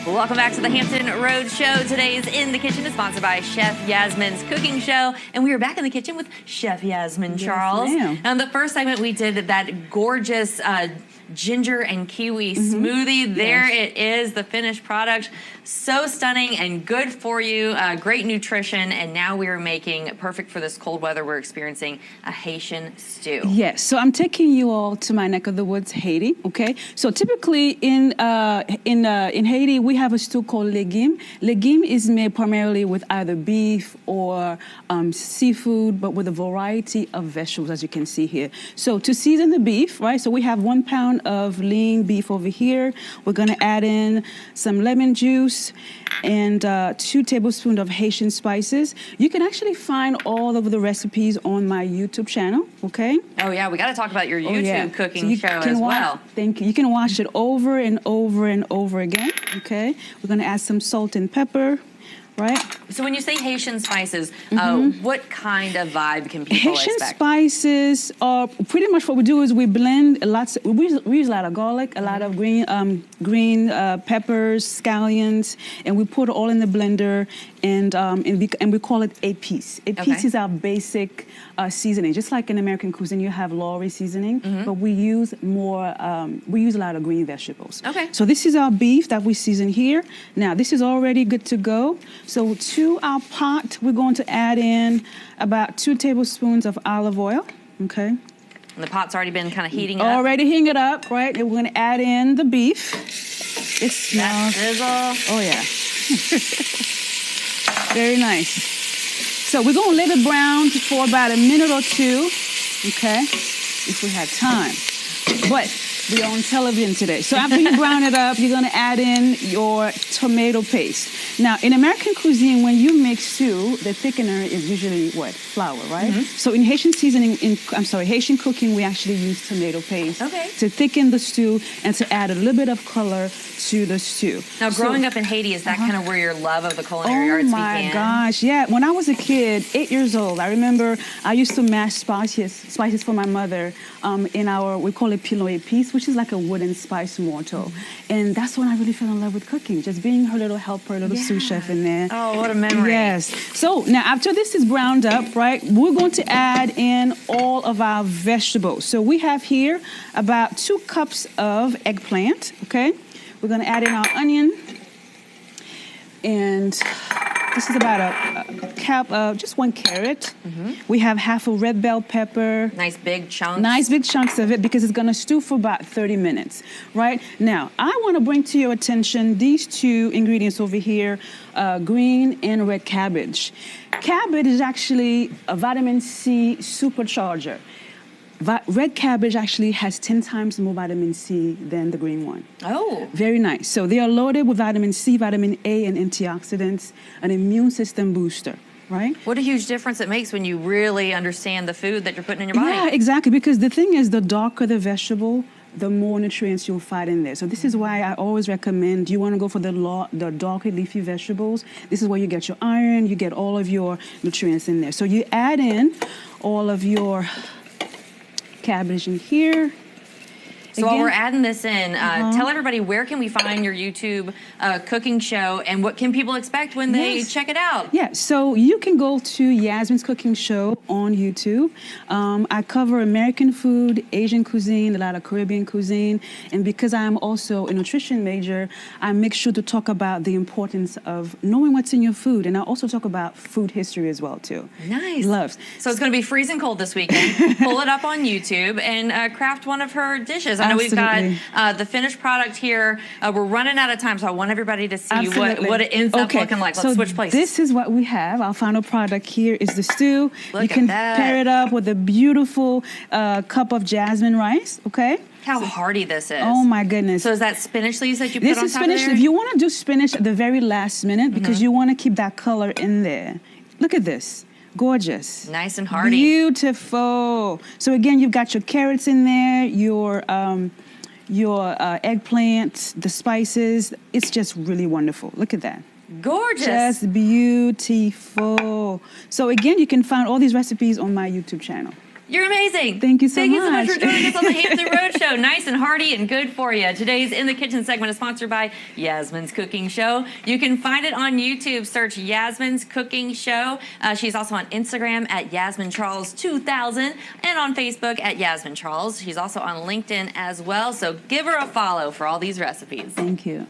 Welcome back to the Hampton Road Show. Today's In the Kitchen is sponsored by Chef Yasmine's Cooking Show. And we are back in the kitchen with Chef Yasmine Charles. Yes, and the first segment we did that gorgeous ginger and kiwi smoothie. There it is, the finished product. So stunning and good for you, great nutrition. And now we are making, perfect for this cold weather we're experiencing, a Haitian stew. Yes, so I'm taking you all to my neck of the woods, Haiti, okay? So typically in Haiti, we have a stew called Legim. Legim is made primarily with either beef or seafood, but with a variety of vegetables, as you can see here. So to season the beef, right, so we have 1 pound of lean beef over here. We're gonna add in some lemon juice and 2 tablespoons of Haitian spices. You can actually find all of the recipes on my YouTube channel, okay? Oh yeah, we gotta talk about your YouTube cooking show as well. well. Thank you. You can watch it over and over and over again, okay? We're gonna add some salt and pepper, right? So when you say Haitian spices, what kind of vibe can people Haitian expect? spices are pretty much what we do is we blend lots. We use a lot of garlic, a lot of green peppers, scallions, and we put it all in the blender, and we call it epis. Epis is our basic seasoning. Just like in American cuisine, you have Lorry seasoning, but we use more. We use a lot of green vegetables. Okay. So this is our beef that we season here. Now this is already good to go. So to our pot, we're going to add in about 2 tablespoons of olive oil, okay? And the pot's already been kind of heating up. Already heating it up, right? And we're gonna add in the beef. It smells. Oh yeah. Very nice. So we're gonna let it brown for about a minute or 2, okay? If we had time. But we're on television today. So after you brown it up, you're gonna add in your tomato paste. Now, in American cuisine, when you make stew, the thickener is usually what? Flour, right? So in Haitian seasoning, Haitian cooking, we actually use tomato paste to thicken the stew and to add a little bit of color to the stew. Now, growing up in Haiti, is that kind of where your love of the culinary arts began? Oh my gosh, yeah. When I was a kid, 8 years old, I remember I used to mash spices for my mother in our, we call it pilon epis, which is like a wooden spice mortar. And that's when I really fell in love with cooking, just being her little helper, little sous chef in there. Oh, what a memory. Yes. So now after this is browned up, right, we're going to add in all of our vegetables. So we have here about 2 cups of eggplant, okay? We're gonna add in our onion, and this is about a cup of just 1 carrot. We have half a red bell pepper. Nice big chunks. Nice big chunks of it because it's gonna stew for about 30 minutes, right? Now, I wanna bring to your attention these 2 ingredients over here, green and red cabbage. Cabbage is actually a vitamin C supercharger. Red cabbage actually has 10 times more vitamin C than the green one. Oh. Very nice. So they are loaded with vitamin C, vitamin A, and antioxidants, an immune system booster, right? What a huge difference it makes when you really understand the food that you're putting in your body. Yeah, exactly. Because the thing is, the darker the vegetable, the more nutrients you'll find in there. So this is why I always recommend you want to go for the darker leafy vegetables. This is where you get your iron, you get all of your nutrients in there. So you add in all of your cabbage in here. So while we're adding this in, tell everybody, where can we find your YouTube cooking show, and what can people expect when they check it out? Yeah, so you can go to Yasmine's Cooking Show on YouTube. I cover American food, Asian cuisine, a lot of Caribbean cuisine, and because I'm also a nutrition major, I make sure to talk about the importance of knowing what's in your food, and I also talk about food history as well, too. Nice. Loves. So it's going to be freezing cold this weekend. Pull it up on YouTube and craft one of her dishes. I know we've got the finished product here. We're running out of time, so I want everybody to see what it ends up looking like. Let's switch places. This is what we have. Our final product here is the stew. You can pair it up with a beautiful cup of jasmine rice, okay? How hearty this is. Oh my goodness. So is that spinach leaves that you put on top of there? This is spinach. If you want to do spinach at the very last minute, because you want to keep that color in there. Look at this. Gorgeous. Nice and hearty. Beautiful. So again, you've got your carrots in there, your eggplant, the spices. It's just really wonderful. Look at that. Gorgeous. Just beautiful. So again, you can find all these recipes on my YouTube channel. You're amazing. Thank you so Thank you so much. much for joining us on the Hampton Road Show. Nice and hearty and good for you. Today's In the Kitchen segment is sponsored by Yasmine's Cooking Show. You can find it on YouTube. Search Yasmine's Cooking Show. She's also on Instagram at Yasmine Charles 2000 and on Facebook at Yasmine Charles. She's also on LinkedIn as well. So give her a follow for all these recipes. Thank you.